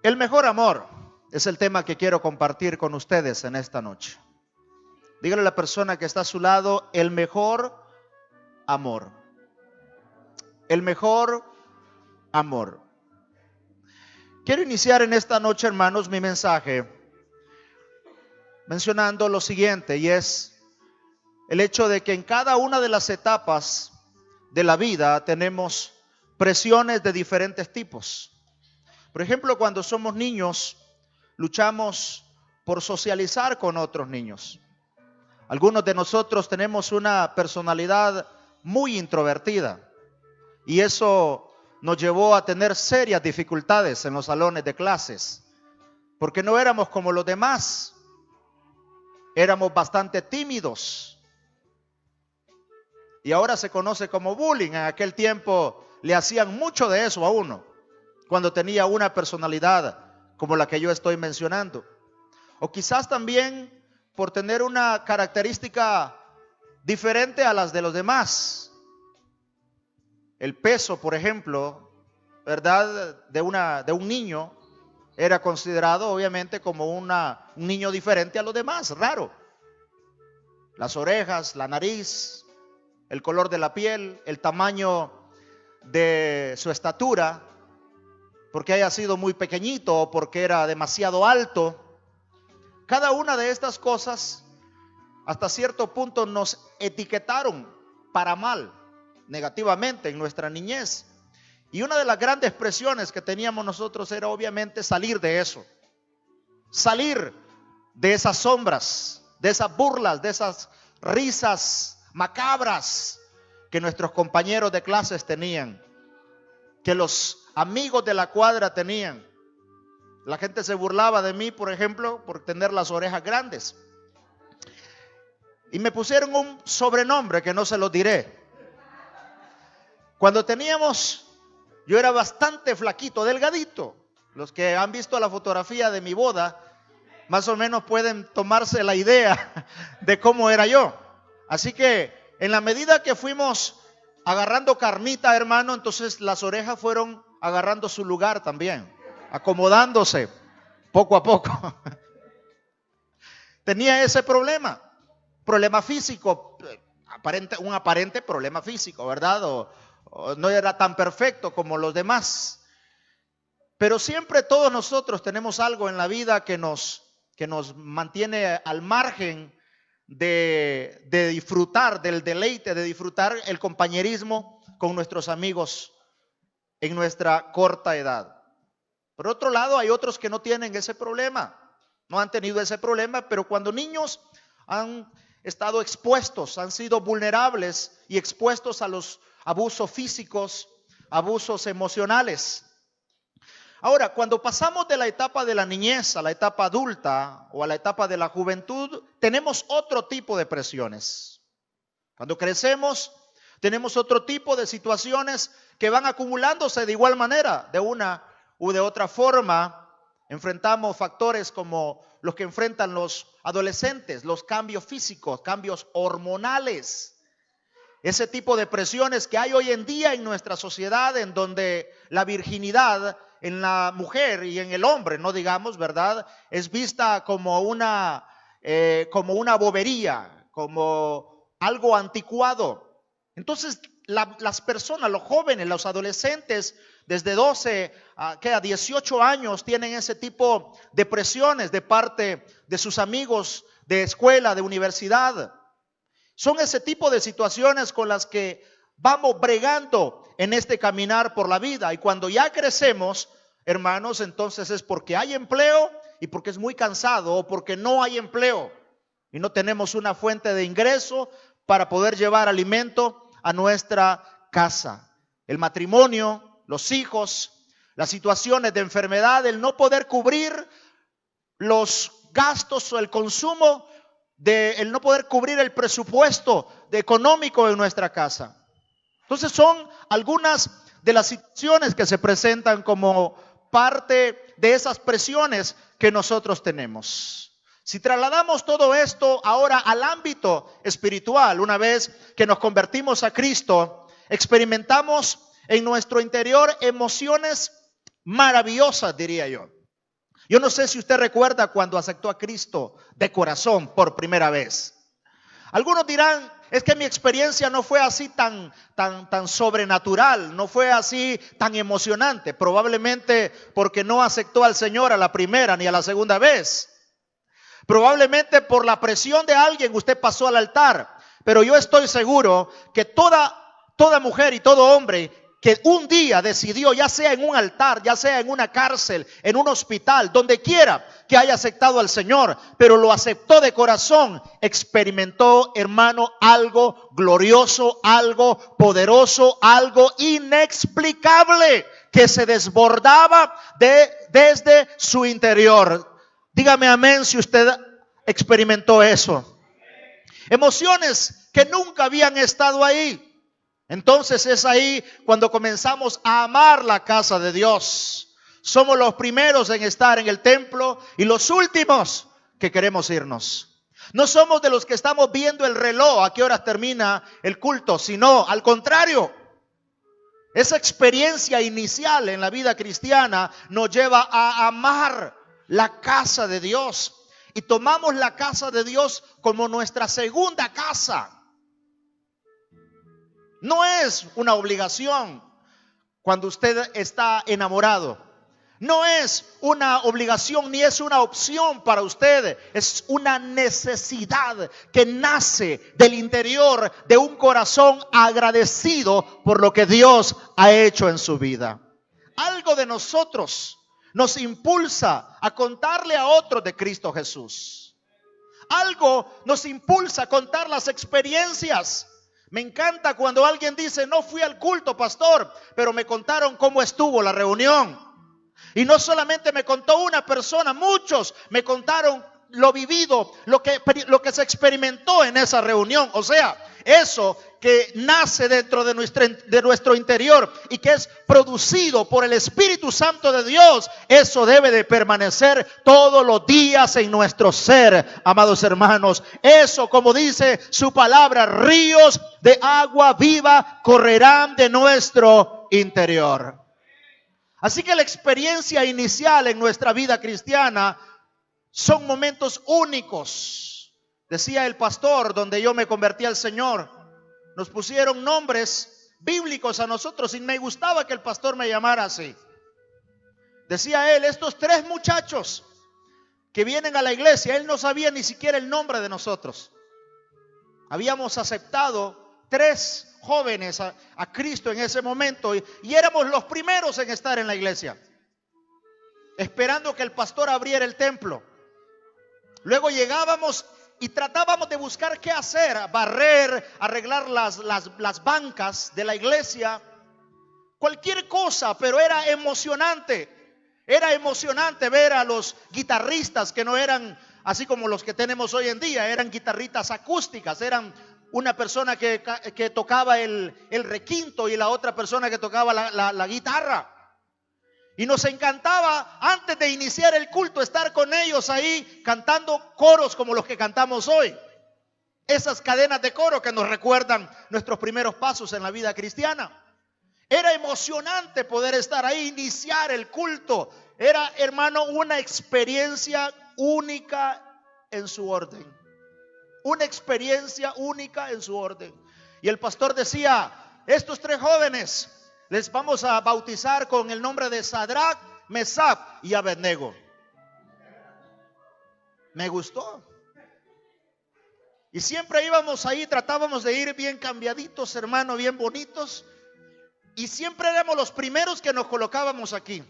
El mejor amor es el tema que quiero compartir con ustedes en esta noche. Dígale a la persona que está a su lado, el mejor amor. El mejor amor. Quiero iniciar en esta noche, hermanos, mi mensaje mencionando lo siguiente, y es el hecho de que en cada una de las etapas de la vida tenemos presiones de diferentes tipos. Por ejemplo, cuando somos niños, luchamos por socializar con otros niños. Algunos de nosotros tenemos una personalidad muy introvertida y eso nos llevó a tener serias dificultades en los salones de clases, porque no éramos como los demás, éramos bastante tímidos. Y ahora se conoce como bullying. En aquel tiempo le hacían mucho de eso a uno, cuando tenía una personalidad como la que yo estoy mencionando. O quizás también por tener una característica diferente a las de los demás. El peso, por ejemplo, ¿verdad?, de un niño era considerado obviamente como un niño diferente a los demás, raro. Las orejas, la nariz, el color de la piel, el tamaño de su estatura, porque haya sido muy pequeñito o porque era demasiado alto. Cada una de estas cosas hasta cierto punto nos etiquetaron para mal, negativamente en nuestra niñez. Y una de las grandes presiones que teníamos nosotros era obviamente salir de eso, salir de esas sombras, de esas burlas, de esas risas macabras que nuestros compañeros de clases tenían, que los amigos de la cuadra tenían. La gente se burlaba de mí, por ejemplo, por tener las orejas grandes. Y me pusieron un sobrenombre que no se lo diré. Yo era bastante flaquito, delgadito. Los que han visto la fotografía de mi boda, más o menos pueden tomarse la idea de cómo era yo. Así que en la medida que fuimos agarrando carnita, hermano, entonces las orejas fueron agarrando su lugar también, acomodándose poco a poco. Tenía ese problema físico, un aparente problema físico, ¿verdad? O no era tan perfecto como los demás. Pero siempre todos nosotros tenemos algo en la vida que nos mantiene al margen de disfrutar del deleite, de disfrutar el compañerismo con nuestros amigos en nuestra corta edad. Por otro lado, hay otros que no tienen ese problema, no han tenido ese problema, pero cuando niños han estado expuestos, han sido vulnerables y expuestos a los abusos físicos, abusos emocionales. Ahora, cuando pasamos de la etapa de la niñez a la etapa adulta o a la etapa de la juventud, tenemos otro tipo de presiones. Cuando crecemos, tenemos otro tipo de situaciones que van acumulándose de igual manera, de una u de otra forma. Enfrentamos factores como los que enfrentan los adolescentes, los cambios físicos, cambios hormonales. Ese tipo de presiones que hay hoy en día en nuestra sociedad, en donde la virginidad en la mujer y en el hombre, no digamos, ¿verdad?, es vista como una bobería, como algo anticuado. Entonces, las personas, los jóvenes, los adolescentes, desde 12 a 18 años, tienen ese tipo de presiones de parte de sus amigos de escuela, de universidad. Son ese tipo de situaciones con las que vamos bregando en este caminar por la vida. Y cuando ya crecemos, hermanos, entonces es porque hay empleo y porque es muy cansado, o porque no hay empleo y no tenemos una fuente de ingreso para poder llevar alimento a nuestra casa. El matrimonio, los hijos, las situaciones de enfermedad, el no poder cubrir los gastos o el consumo, el no poder cubrir el presupuesto económico en nuestra casa. Entonces son algunas de las situaciones que se presentan como parte de esas presiones que nosotros tenemos. Si trasladamos todo esto ahora al ámbito espiritual, una vez que nos convertimos a Cristo, experimentamos en nuestro interior emociones maravillosas, diría yo. Yo no sé si usted recuerda cuando aceptó a Cristo de corazón por primera vez. Algunos dirán, es que mi experiencia no fue así tan sobrenatural, no fue así tan emocionante. Probablemente porque no aceptó al Señor a la primera ni a la segunda vez. Probablemente por la presión de alguien usted pasó al altar. Pero yo estoy seguro que toda mujer y todo hombre que un día decidió, ya sea en un altar, ya sea en una cárcel, en un hospital, donde quiera que haya aceptado al Señor, pero lo aceptó de corazón, experimentó, hermano, algo glorioso, algo poderoso, algo inexplicable que se desbordaba desde su interior. Dígame amén si usted experimentó eso. Emociones que nunca habían estado ahí. Entonces es ahí cuando comenzamos a amar la casa de Dios. Somos los primeros en estar en el templo y los últimos que queremos irnos. No somos de los que estamos viendo el reloj a qué hora termina el culto, sino al contrario. Esa experiencia inicial en la vida cristiana nos lleva a amar la casa de Dios. Y tomamos la casa de Dios como nuestra segunda casa. No es una obligación cuando usted está enamorado. No es una obligación ni es una opción para usted. Es una necesidad que nace del interior de un corazón agradecido por lo que Dios ha hecho en su vida. Algo de nosotros nos impulsa a contarle a otros de Cristo Jesús. Algo nos impulsa a contar las experiencias. Me encanta cuando alguien dice, no fui al culto, pastor, pero me contaron cómo estuvo la reunión. Y no solamente me contó una persona, muchos me contaron lo vivido, lo que se experimentó en esa reunión. O sea, eso que nace dentro de nuestro interior y que es producido por el Espíritu Santo de Dios, eso debe de permanecer todos los días en nuestro ser, amados hermanos. Eso, como dice su palabra, ríos de agua viva correrán de nuestro interior. Así que la experiencia inicial en nuestra vida cristiana son momentos únicos. Decía el pastor donde yo me convertí al Señor, nos pusieron nombres bíblicos a nosotros y me gustaba que el pastor me llamara así. Decía él, estos 3 muchachos que vienen a la iglesia, él no sabía ni siquiera el nombre de nosotros. Habíamos aceptado 3 jóvenes a Cristo en ese momento y éramos los primeros en estar en la iglesia, esperando que el pastor abriera el templo. Luego llegábamos y tratábamos de buscar qué hacer, barrer, arreglar las bancas de la iglesia, cualquier cosa, pero era emocionante. Era emocionante ver a los guitarristas que no eran así como los que tenemos hoy en día, eran guitarritas acústicas, eran una persona que tocaba el requinto y la otra persona que tocaba la guitarra. Y nos encantaba antes de iniciar el culto estar con ellos ahí cantando coros como los que cantamos hoy. Esas cadenas de coro que nos recuerdan nuestros primeros pasos en la vida cristiana. Era emocionante poder estar ahí, iniciar el culto. Era, hermano, una experiencia única en su orden. Una experiencia única en su orden. Y el pastor decía, estos 3 jóvenes les vamos a bautizar con el nombre de Sadrach, Mesach y Abednego. Me gustó. Y siempre íbamos ahí, tratábamos de ir bien cambiaditos, hermano, bien bonitos. Y siempre éramos los primeros que nos colocábamos aquí,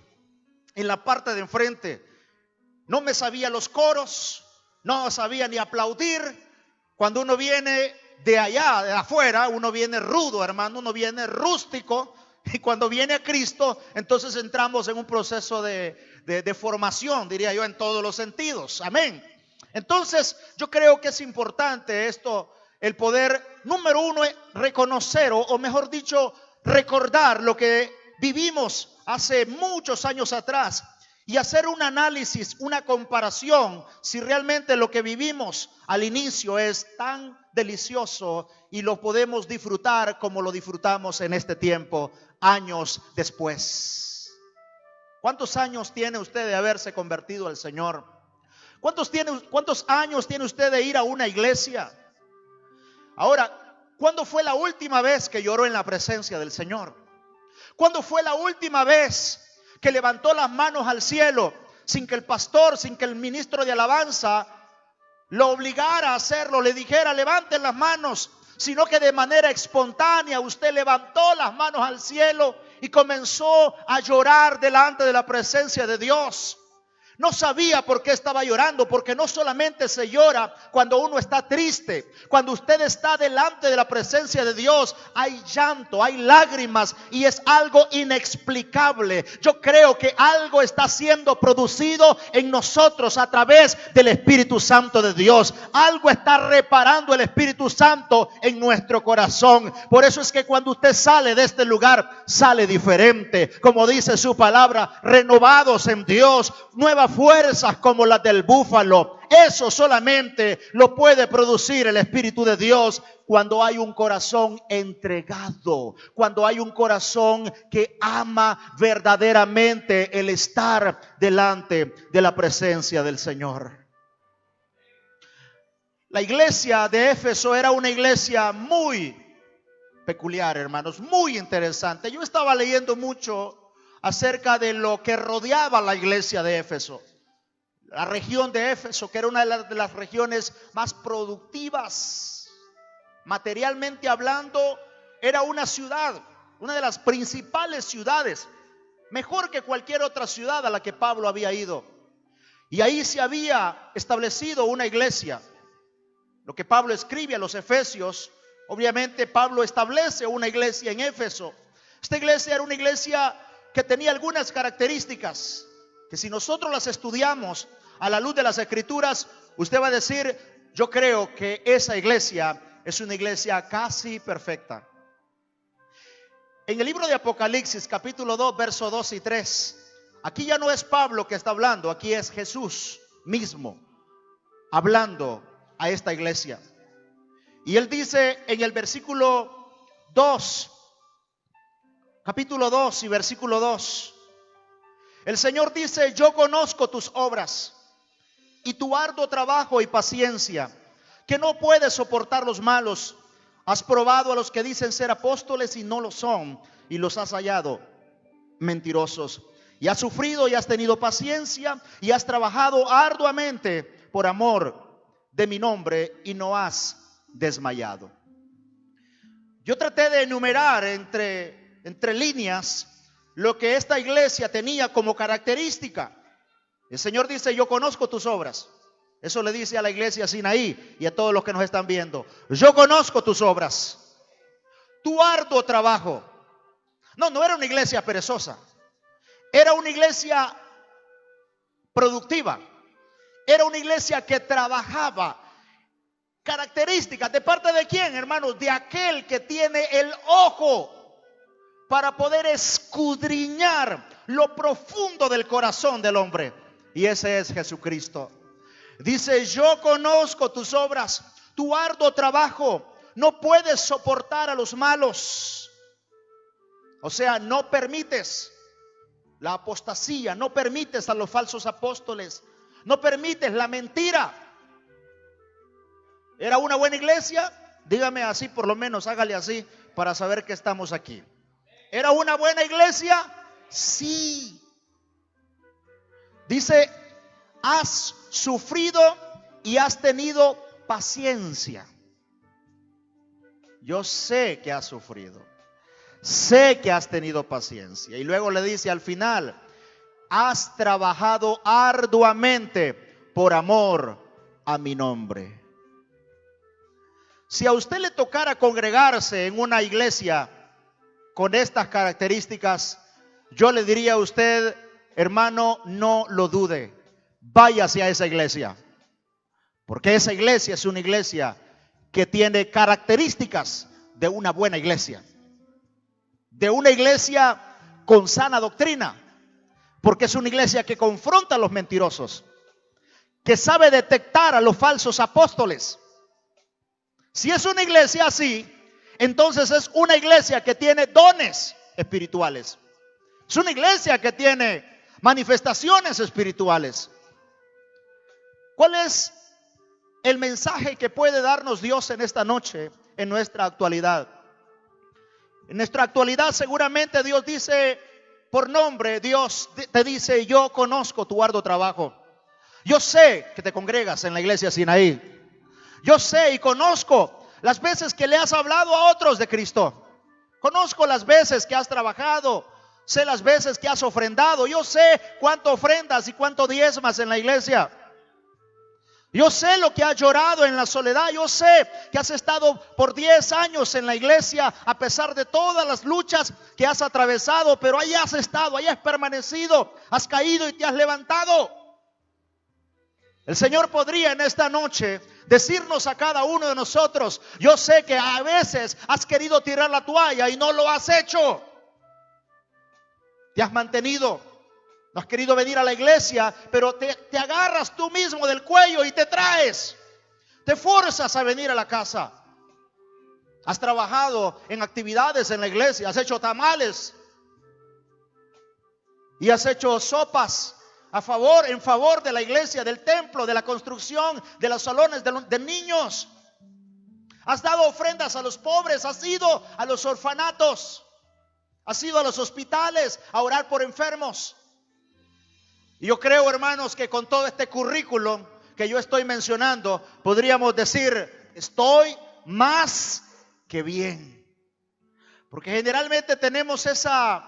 en la parte de enfrente. No me sabía los coros, no sabía ni aplaudir. Cuando uno viene de allá, de afuera, uno viene rudo, hermano, uno viene rústico. Y cuando viene a Cristo, entonces entramos en un proceso de formación, diría yo, en todos los sentidos. Amén. Entonces, yo creo que es importante esto, el poder, número 1, reconocer, o mejor dicho, recordar lo que vivimos hace muchos años atrás y hacer un análisis, una comparación, si realmente lo que vivimos al inicio es tan delicioso y lo podemos disfrutar como lo disfrutamos en este tiempo, años después. ¿Cuántos años tiene usted de haberse convertido al Señor? ¿Cuántos años tiene usted de ir a una iglesia? Ahora, ¿cuándo fue la última vez que lloró en la presencia del Señor? ¿Cuándo fue la última vez que levantó las manos al cielo sin que el pastor, sin que el ministro de alabanza lo obligara a hacerlo, le dijera levanten las manos, sino que de manera espontánea usted levantó las manos al cielo y comenzó a llorar delante de la presencia de Dios? No sabía por qué estaba llorando, porque no solamente se llora cuando uno está triste. Cuando usted está delante de la presencia de Dios, hay llanto, hay lágrimas y es algo inexplicable. Yo creo que algo está siendo producido en nosotros a través del Espíritu Santo de Dios. Algo está reparando el Espíritu Santo en nuestro corazón. Por eso es que cuando usted sale de este lugar, sale diferente. Como dice su palabra, renovados en Dios, nuevas fuerzas como las del búfalo. Eso solamente lo puede producir el Espíritu de Dios cuando hay un corazón entregado, cuando hay un corazón que ama verdaderamente el estar delante de la presencia del Señor. La iglesia de Éfeso era una iglesia muy peculiar, hermanos, muy interesante. Yo estaba leyendo mucho acerca de lo que rodeaba la iglesia de Éfeso. La región de Éfeso, que era una de las regiones más productivas, materialmente hablando, era una ciudad, una de las principales ciudades, mejor que cualquier otra ciudad a la que Pablo había ido. Y ahí se había establecido una iglesia. Lo que Pablo escribe a los Efesios, obviamente Pablo establece una iglesia en Éfeso. Esta iglesia era una iglesia que tenía algunas características que si nosotros las estudiamos a la luz de las Escrituras, usted va a decir, yo creo que esa iglesia es una iglesia casi perfecta. En el libro de Apocalipsis, capítulo 2, versos 2 y 3, aquí ya no es Pablo que está hablando, aquí es Jesús mismo hablando a esta iglesia. Y él dice en el versículo 2, capítulo 2 y versículo 2, el Señor dice, yo conozco tus obras y tu arduo trabajo y paciencia, que no puedes soportar los malos. Has probado a los que dicen ser apóstoles y no lo son, y los has hallado mentirosos. Y has sufrido y has tenido paciencia y has trabajado arduamente por amor de mi nombre y no has desmayado. Yo traté de enumerar entre líneas lo que esta iglesia tenía como característica. El Señor dice, yo conozco tus obras. Eso le dice a la iglesia Sinaí y a todos los que nos están viendo. Yo conozco tus obras, tu arduo trabajo. No era una iglesia perezosa. Era una iglesia productiva. Era una iglesia que trabajaba. Características, ¿de parte de quién, hermanos? De aquel que tiene el ojo para poder escudriñar lo profundo del corazón del hombre. Y ese es Jesucristo. Dice, yo conozco tus obras, tu arduo trabajo. No puedes soportar a los malos. O sea, no permites la apostasía, no permites a los falsos apóstoles, no permites la mentira. ¿Era una buena iglesia? Dígame así, por lo menos hágale así para saber que estamos aquí. ¿Era una buena iglesia? Sí. Dice, has sufrido y has tenido paciencia. Yo sé que has sufrido. Sé que has tenido paciencia. Y luego le dice al final, has trabajado arduamente por amor a mi nombre. Si a usted le tocara congregarse en una iglesia con estas características, yo le diría a usted, hermano, no lo dude, váyase a esa iglesia, porque esa iglesia es una iglesia que tiene características de una buena iglesia, de una iglesia con sana doctrina, porque es una iglesia que confronta a los mentirosos, que sabe detectar a los falsos apóstoles. Si es una iglesia así, entonces es una iglesia que tiene dones espirituales. Es una iglesia que tiene manifestaciones espirituales. ¿Cuál es el mensaje que puede darnos Dios en esta noche, en nuestra actualidad? En nuestra actualidad seguramente Dios dice por nombre, Dios te dice: yo conozco tu arduo trabajo. Yo sé que te congregas en la iglesia Sinaí. Yo sé y conozco las veces que le has hablado a otros de Cristo. Conozco las veces que has trabajado. Sé las veces que has ofrendado. Yo sé cuánto ofrendas y cuánto diezmas en la iglesia. Yo sé lo que has llorado en la soledad. Yo sé que has estado por 10 años en la iglesia a pesar de todas las luchas que has atravesado. Pero ahí has estado, ahí has permanecido. Has caído y te has levantado. El Señor podría en esta noche decirnos a cada uno de nosotros: yo sé que a veces has querido tirar la toalla y no lo has hecho. Te has mantenido. No has querido venir a la iglesia, pero te agarras tú mismo del cuello y te traes. Te fuerzas a venir a la casa. Has trabajado en actividades en la iglesia. Has hecho tamales. Y has hecho sopas en favor de la iglesia, del templo, de la construcción, de los salones de niños. Has dado ofrendas a los pobres. Has ido a los orfanatos. Has ido a los hospitales a orar por enfermos. Y yo creo, hermanos, que con todo este currículum que yo estoy mencionando, podríamos decir: estoy más que bien. Porque generalmente tenemos esa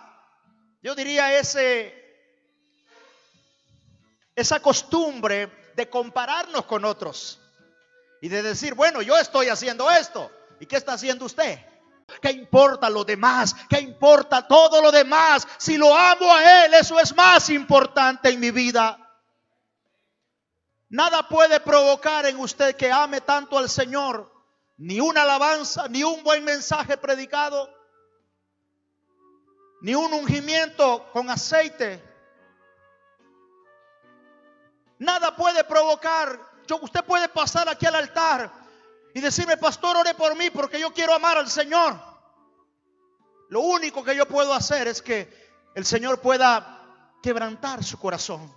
costumbre de compararnos con otros y de decir: bueno, yo estoy haciendo esto, ¿y qué está haciendo usted? ¿Qué importa lo demás? ¿Qué importa todo lo demás? Si lo amo a Él, eso es más importante en mi vida. Nada puede provocar en usted que ame tanto al Señor, ni una alabanza, ni un buen mensaje predicado, ni un ungimiento con aceite. Nada puede provocar. Usted puede pasar aquí al altar y decirme: pastor, ore por mí porque yo quiero amar al Señor. Lo único que yo puedo hacer es que el Señor pueda quebrantar su corazón.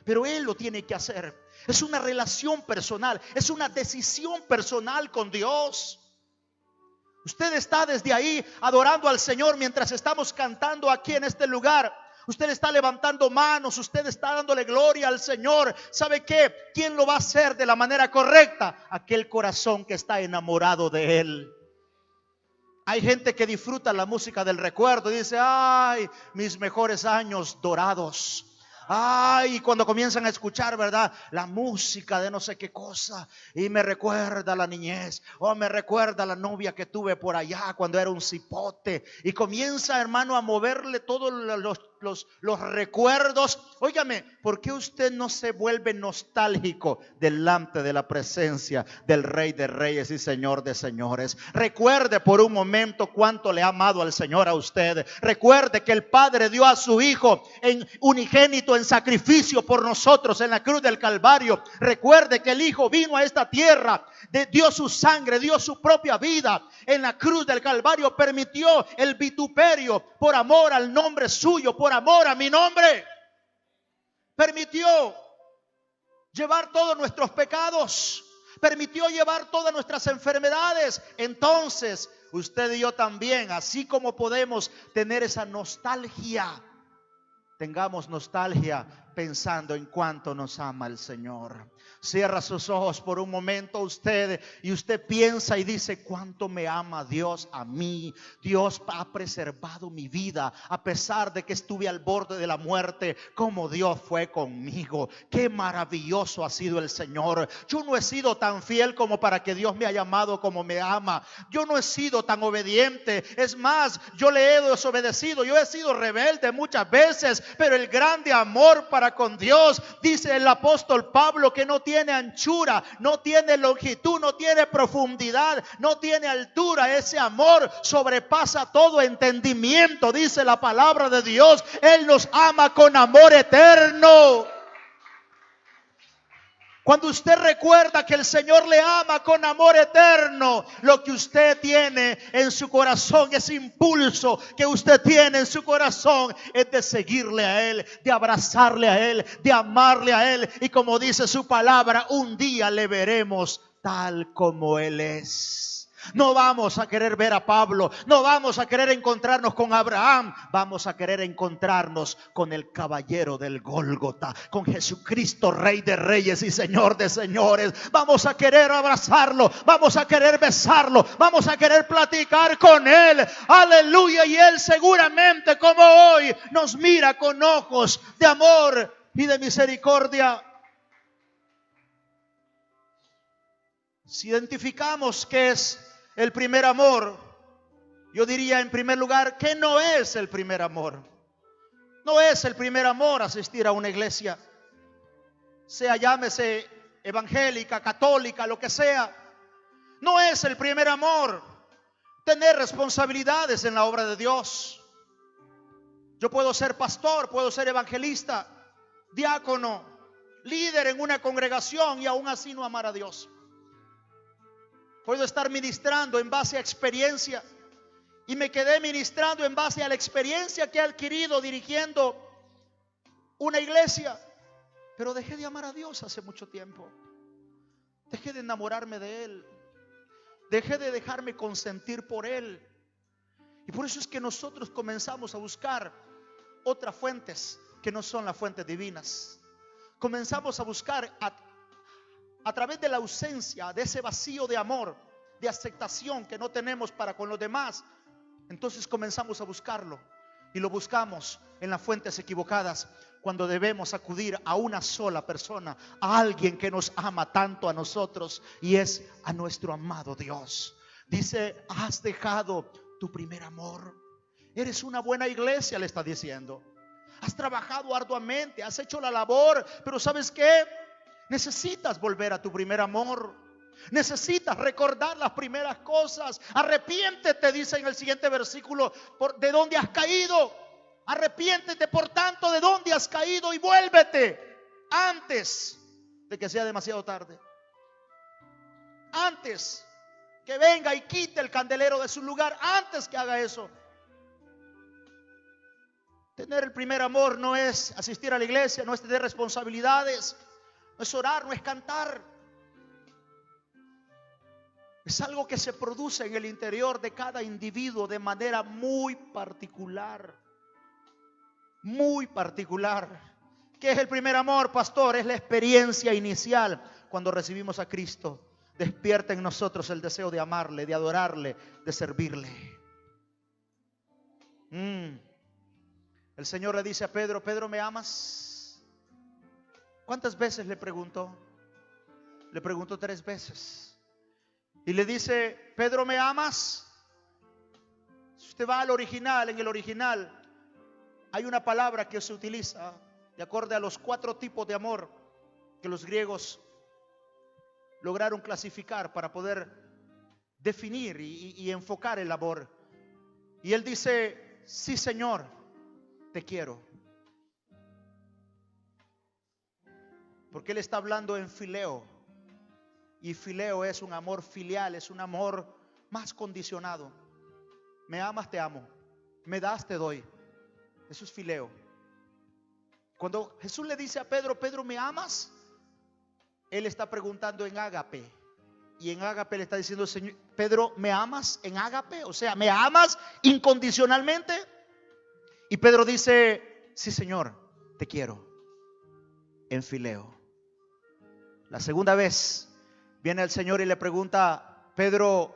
Pero Él lo tiene que hacer. Es una relación personal. Es una decisión personal con Dios. Usted está desde ahí adorando al Señor mientras estamos cantando aquí en este lugar. Usted está levantando manos, usted está dándole gloria al Señor. ¿Sabe qué? ¿Quién lo va a hacer de la manera correcta? Aquel corazón que está enamorado de Él. Hay gente que disfruta la música del recuerdo y dice: ay, mis mejores años dorados. Ay, cuando comienzan a escuchar, ¿verdad?, la música de no sé qué cosa, y me recuerda la niñez, o me recuerda la novia que tuve por allá cuando era un cipote, y comienza, hermano, a moverle todos los recuerdos. Óigame, ¿por qué usted no se vuelve nostálgico delante de la presencia del Rey de Reyes y Señor de Señores? Recuerde por un momento cuánto le ha amado al Señor a usted. Recuerde que el Padre dio a su Hijo en unigénito, en sacrificio por nosotros en la cruz del Calvario. Recuerde que el Hijo vino a esta tierra, dio su sangre, dio su propia vida en la cruz del Calvario. Permitió el vituperio por amor al nombre suyo, por amor a mi nombre. Permitió llevar todos nuestros pecados, permitió llevar todas nuestras enfermedades. Entonces usted y yo también, así como podemos tener esa nostalgia, tengamos nostalgia pensando en cuánto nos ama el Señor. Cierra sus ojos por un momento usted y usted piensa y dice: cuánto me ama Dios a mí. Dios ha preservado mi vida a pesar de que estuve al borde de la muerte. Cómo Dios fue conmigo. Qué maravilloso ha sido el Señor. Yo no he sido tan fiel como para que Dios me haya amado como me ama. Yo no he sido tan obediente. Es más, yo le he desobedecido. Yo he sido rebelde muchas veces, pero el grande amor para con Dios, dice el apóstol Pablo, que no tiene anchura, no tiene longitud, no tiene profundidad, no tiene altura. Ese amor sobrepasa todo entendimiento, dice la palabra de Dios. Él nos ama con amor eterno. Cuando usted recuerda que el Señor le ama con amor eterno, lo que usted tiene en su corazón, ese impulso que usted tiene en su corazón, es de seguirle a Él, de abrazarle a Él, de amarle a Él. Y como dice su palabra, un día le veremos tal como Él es. No vamos a querer ver a Pablo, no vamos a querer encontrarnos con Abraham, vamos a querer encontrarnos con el caballero del Gólgota, con Jesucristo, Rey de Reyes y Señor de Señores. Vamos a querer abrazarlo, vamos a querer besarlo, vamos a querer platicar con Él. Aleluya. Y Él seguramente, como hoy, nos mira con ojos de amor y de misericordia. Si identificamos que es el primer amor, yo diría en primer lugar que no es el primer amor. No es el primer amor asistir a una iglesia, sea llámese evangélica, católica, lo que sea. No es el primer amor tener responsabilidades en la obra de Dios. Yo puedo ser pastor, puedo ser evangelista, diácono, líder en una congregación y aún así no amar a Dios. Puedo estar ministrando en base a experiencia y me quedé ministrando en base a la experiencia que he adquirido dirigiendo una iglesia, pero dejé de amar a Dios hace mucho tiempo. Dejé de enamorarme de Él, dejé de dejarme consentir por Él. Y por eso es que nosotros comenzamos a buscar otras fuentes que no son las fuentes divinas. Comenzamos a buscar a través de la ausencia de ese vacío de amor, de aceptación que no tenemos para con los demás. Entonces comenzamos a buscarlo y lo buscamos en las fuentes equivocadas, cuando debemos acudir a una sola persona, a alguien que nos ama tanto a nosotros, y es a nuestro amado Dios. Dice: has dejado tu primer amor. Eres una buena iglesia, le está diciendo. Has trabajado arduamente, has hecho la labor, pero ¿sabes qué? Necesitas volver a tu primer amor. Necesitas recordar las primeras cosas. Arrepiéntete, dice en el siguiente versículo, de dónde has caído. Arrepiéntete, por tanto, de dónde has caído, y vuélvete antes de que sea demasiado tarde. Antes que venga y quite el candelero de su lugar, antes que haga eso. Tener el primer amor no es asistir a la iglesia, no es tener responsabilidades, no es orar, no es cantar. Es algo que se produce en el interior de cada individuo de manera muy particular. Muy particular. ¿Qué es el primer amor, pastor? Es la experiencia inicial cuando recibimos a Cristo. Despierta en nosotros el deseo de amarle, de adorarle, de servirle. El Señor le dice a Pedro: Pedro, ¿me amas? ¿Cuántas veces le preguntó? Le preguntó 3 veces. Y le dice: Pedro, ¿me amas? Si usted va al original, en el original hay una palabra que se utiliza de acuerdo a los 4 tipos de amor que los griegos lograron clasificar para poder definir y enfocar el amor. Y él dice: sí, Señor, te quiero. Porque él está hablando en fileo. Y fileo es un amor filial, es un amor más condicionado. Me amas, te amo. Me das, te doy. Eso es fileo. Cuando Jesús le dice a Pedro: Pedro, ¿me amas? Él está preguntando en ágape. Y en ágape le está diciendo: Señor, Pedro, ¿me amas en ágape? O sea, ¿me amas incondicionalmente? Y Pedro dice: sí, Señor, te quiero. En fileo. La segunda vez viene el Señor y le pregunta: Pedro,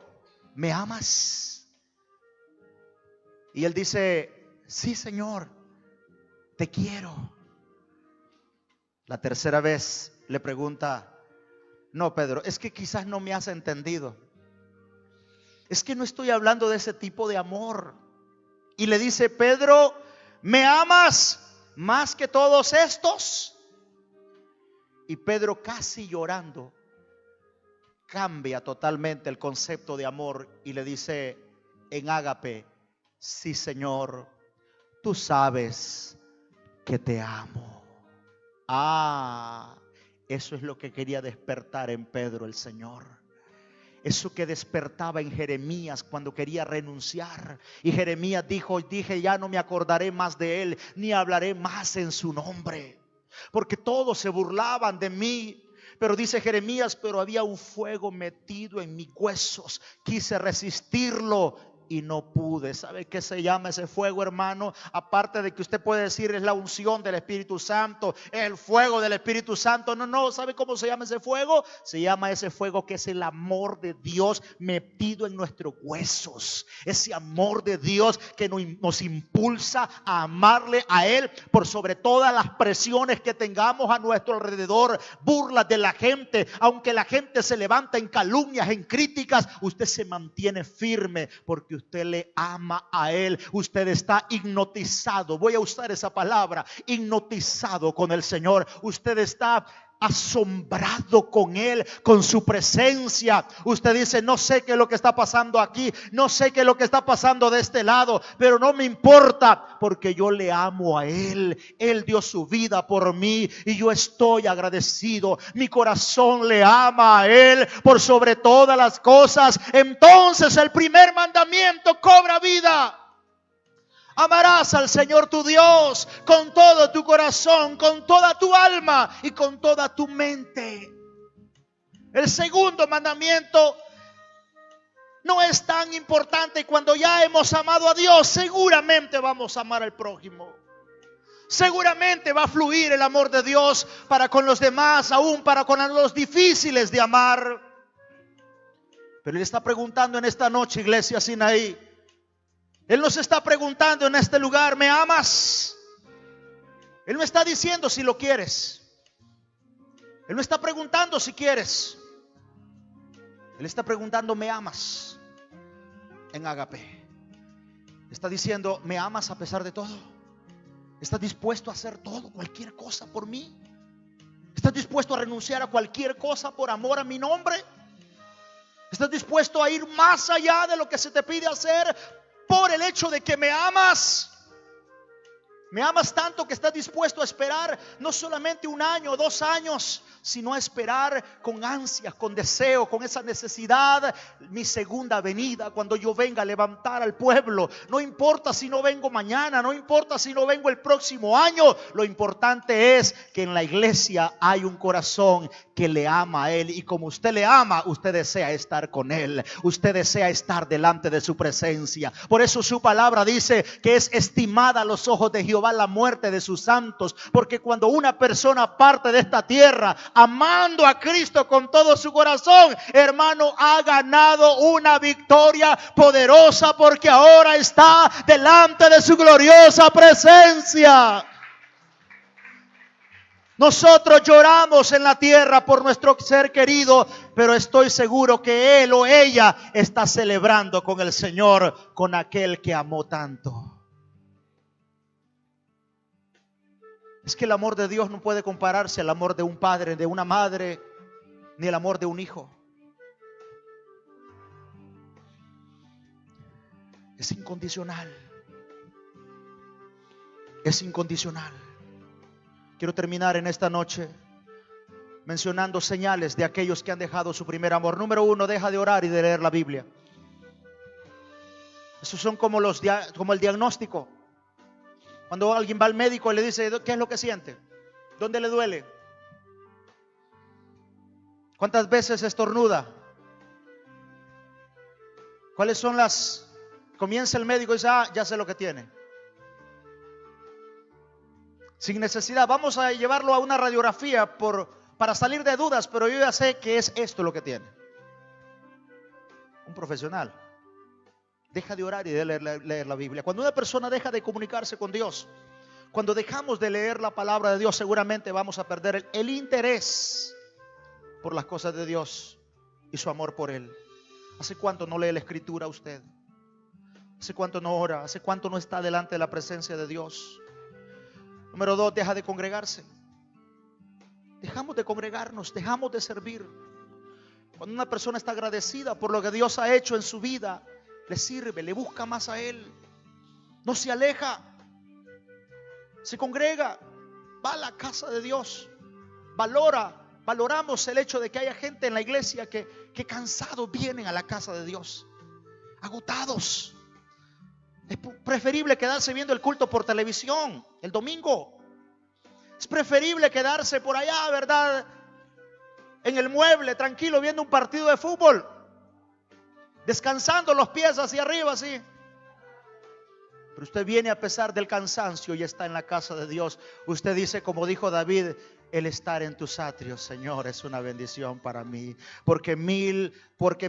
¿me amas? Y él dice: sí, Señor, te quiero. La tercera vez le pregunta: no, Pedro, es que quizás no me has entendido. Es que no estoy hablando de ese tipo de amor. Y le dice: Pedro, ¿me amas más que todos estos? Y Pedro, casi llorando, cambia totalmente el concepto de amor y le dice en ágape: sí, Señor, tú sabes que te amo. Eso es lo que quería despertar en Pedro el Señor. Eso que despertaba en Jeremías cuando quería renunciar. Y Jeremías dije, ya no me acordaré más de él, ni hablaré más en su nombre, porque todos se burlaban de mí. Pero dice Jeremías, pero había un fuego metido en mis huesos. Quise resistirlo y no pude. ¿Sabe qué se llama ese fuego, hermano? Aparte de que usted puede decir es la unción del Espíritu Santo, es el fuego del Espíritu Santo. No, ¿sabe cómo se llama ese fuego? Se llama ese fuego que es el amor de Dios metido en nuestros huesos. Ese amor de Dios que nos impulsa a amarle a Él por sobre todas las presiones que tengamos a nuestro alrededor, burlas de la gente. Aunque la gente se levanta en calumnias, en críticas, usted se mantiene firme porque usted le ama a Él. Usted está hipnotizado, voy a usar esa palabra, hipnotizado con el Señor. Usted está asombrado con Él, con su presencia. Usted dice, no sé qué es lo que está pasando aquí, no sé qué es lo que está pasando de este lado, pero no me importa, porque yo le amo a Él. Él dio su vida por mí y yo estoy agradecido. Mi corazón le ama a Él por sobre todas las cosas. Entonces el primer mandamiento cobra vida. Amarás al Señor tu Dios con todo tu corazón, con toda tu alma y con toda tu mente. El segundo mandamiento no es tan importante. Cuando ya hemos amado a Dios, seguramente vamos a amar al prójimo. Seguramente va a fluir el amor de Dios para con los demás, aún para con los difíciles de amar. Pero Él está preguntando en esta noche, iglesia Sinaí. Él nos está preguntando en este lugar, ¿me amas? Él no está diciendo si lo quieres. Él no está preguntando si quieres. Él está preguntando, ¿me amas? En ágape. Está diciendo, ¿me amas a pesar de todo? ¿Estás dispuesto a hacer todo, cualquier cosa por mí? ¿Estás dispuesto a renunciar a cualquier cosa por amor a mi nombre? ¿Estás dispuesto a ir más allá de lo que se te pide hacer por el hecho de que me amas? Me amas tanto que estás dispuesto a esperar no solamente 1 año o 2 años, sino a esperar con ansias, con deseo, con esa necesidad, mi segunda venida, cuando yo venga a levantar al pueblo. No importa si no vengo mañana, no importa si no vengo el próximo año. Lo importante es que en la iglesia hay un corazón que le ama a Él, y como usted le ama, usted desea estar con Él, usted desea estar delante de su presencia. Por eso su palabra dice que es estimada a los ojos de Jehová la muerte de sus santos, porque cuando una persona parte de esta tierra amando a Cristo con todo su corazón, hermano, ha ganado una victoria poderosa, porque ahora está delante de su gloriosa presencia. Nosotros lloramos en la tierra por nuestro ser querido, pero estoy seguro que él o ella está celebrando con el Señor, con aquel que amó tanto. Es que el amor de Dios no puede compararse al amor de un padre, de una madre, ni el amor de un hijo. Es incondicional. Es incondicional. Quiero terminar en esta noche mencionando señales de aquellos que han dejado su primer amor. Número 1, deja de orar y de leer la Biblia. Esos son como el diagnóstico. Cuando alguien va al médico y le dice, ¿qué es lo que siente? ¿Dónde le duele? ¿Cuántas veces estornuda? ¿Cuáles son las? Comienza el médico y dice, ya sé lo que tiene. Sin necesidad, vamos a llevarlo a una radiografía para salir de dudas, pero yo ya sé que es esto lo que tiene. Un profesional. Deja de orar y de leer la Biblia. Cuando una persona deja de comunicarse con Dios, cuando dejamos de leer la palabra de Dios, seguramente vamos a perder el interés por las cosas de Dios y su amor por Él. ¿Hace cuánto no lee la Escritura usted? ¿Hace cuánto no ora? ¿Hace cuánto no está delante de la presencia de Dios? Número 2, deja de congregarse. Dejamos de congregarnos, dejamos de servir. Cuando una persona está agradecida por lo que Dios ha hecho en su vida, le sirve, le busca más a Él. No se aleja, se congrega, va a la casa de Dios, valora valoramos el hecho de que haya gente en la iglesia que cansados vienen a la casa de Dios, agotados. Es preferible quedarse viendo el culto por televisión el domingo. Es preferible quedarse por allá, ¿verdad?, en el mueble, tranquilo, viendo un partido de fútbol, descansando los pies hacia arriba, así. Pero usted viene a pesar del cansancio y está en la casa de Dios. Usted dice, como dijo David: el estar en tus atrios, Señor, es una bendición para mí. Porque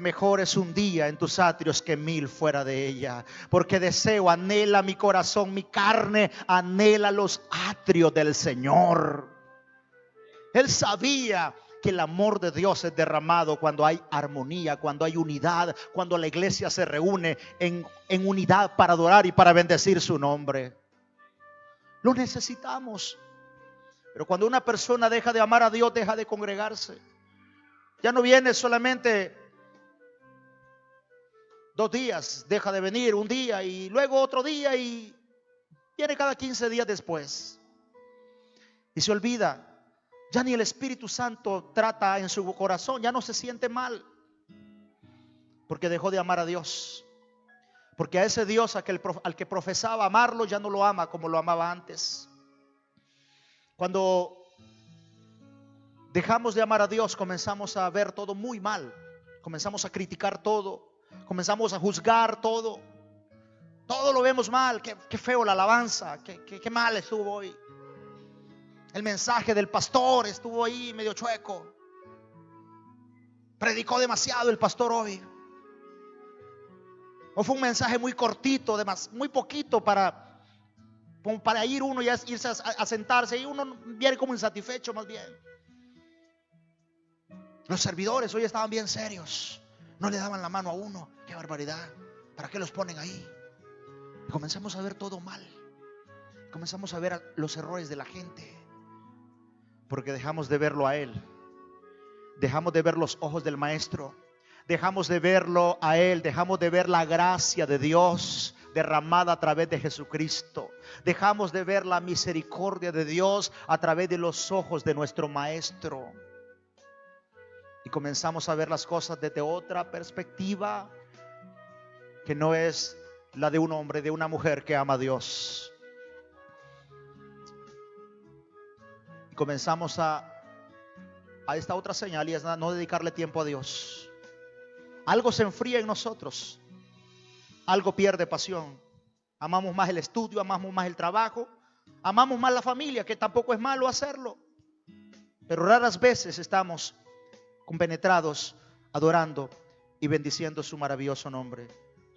mejor es un día en tus atrios que 1000 fuera de ella. Porque deseo, anhela mi corazón, mi carne anhela los atrios del Señor. Él sabía que el amor de Dios es derramado cuando hay armonía, cuando hay unidad, cuando la iglesia se reúne en unidad para adorar y para bendecir su nombre. Lo necesitamos. Pero cuando una persona deja de amar a Dios, deja de congregarse. Ya no viene solamente 2 días, deja de venir un día y luego otro día y viene cada 15 días después. Y se olvida. Ya ni el Espíritu Santo trata en su corazón, ya no se siente mal. Porque dejó de amar a Dios. Porque a ese Dios al que profesaba amarlo, ya no lo ama como lo amaba antes. Cuando dejamos de amar a Dios, comenzamos a ver todo muy mal. Comenzamos a criticar todo. Comenzamos a juzgar todo. Todo lo vemos mal. Qué feo la alabanza. Qué mal estuvo hoy. El mensaje del pastor estuvo ahí medio chueco. Predicó demasiado el pastor hoy. O fue un mensaje muy cortito, muy poquito para ir uno y irse a sentarse. Y uno viene como insatisfecho más bien. Los servidores hoy estaban bien serios. No le daban la mano a uno. Qué barbaridad. ¿Para qué los ponen ahí? Y comenzamos a ver todo mal. Comenzamos a ver los errores de la gente. Porque dejamos de verlo a Él. Dejamos de ver los ojos del Maestro. Dejamos de verlo a Él. Dejamos de ver la gracia de Dios derramada a través de Jesucristo. Dejamos de ver la misericordia de Dios a través de los ojos de nuestro Maestro. Y comenzamos a ver las cosas desde otra perspectiva, que no es la de un hombre, de una mujer que ama a Dios. Comenzamos a esta otra señal, y es no dedicarle tiempo a Dios. Algo se enfría en nosotros. Algo pierde pasión. Amamos más el estudio, amamos más el trabajo, amamos más la familia, que tampoco es malo hacerlo. Pero raras veces estamos compenetrados, adorando y bendiciendo su maravilloso nombre.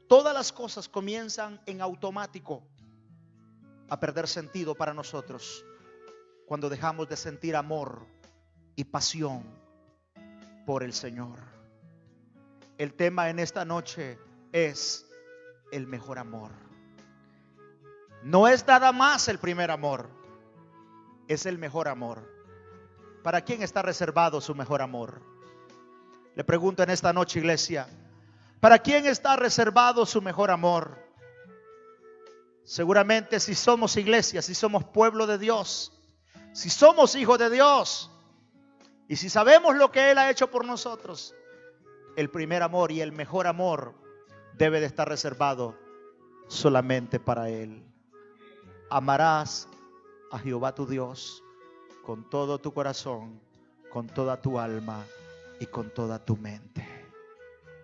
Todas las cosas comienzan en automático a perder sentido para nosotros cuando dejamos de sentir amor y pasión por el Señor. El tema en esta noche es el mejor amor. No es nada más el primer amor, es el mejor amor. ¿Para quién está reservado su mejor amor? Le pregunto en esta noche, iglesia, ¿para quién está reservado su mejor amor? Seguramente si somos iglesia, si somos pueblo de Dios, si somos hijos de Dios y si sabemos lo que Él ha hecho por nosotros, el primer amor y el mejor amor debe de estar reservado solamente para Él. Amarás a Jehová tu Dios con todo tu corazón, con toda tu alma y con toda tu mente.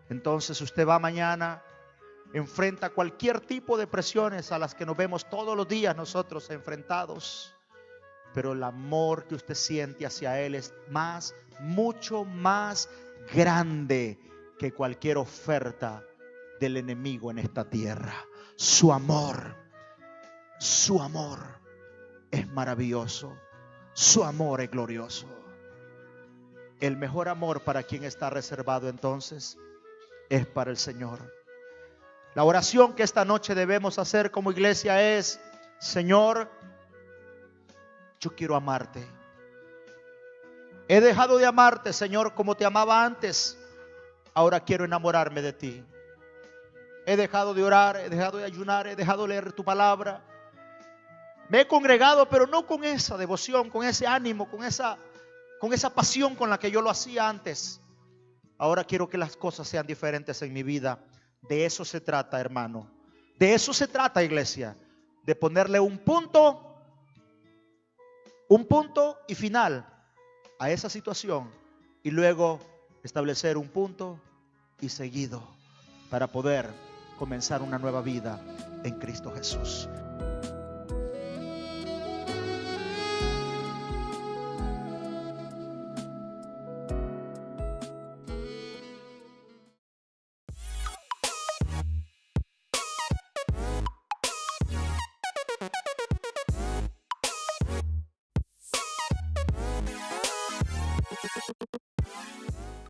Entonces usted va mañana, enfrenta cualquier tipo de presiones a las que nos vemos todos los días nosotros enfrentados. Pero el amor que usted siente hacia Él es mucho más grande que cualquier oferta del enemigo en esta tierra. Su amor es maravilloso. Su amor es glorioso. El mejor amor para quien está reservado entonces es para el Señor. La oración que esta noche debemos hacer como iglesia es: Señor, yo quiero amarte. He dejado de amarte, Señor, como te amaba antes. Ahora quiero enamorarme de ti. He dejado de orar, he dejado de ayunar, he dejado de leer tu palabra. Me he congregado, pero no con esa devoción, con ese ánimo, con esa con esa pasión con la que yo lo hacía antes. Ahora quiero que las cosas sean diferentes en mi vida. De eso se trata, hermano. De eso se trata, iglesia. De ponerle un punto y final a esa situación y luego establecer un punto y seguido para poder comenzar una nueva vida en Cristo Jesús.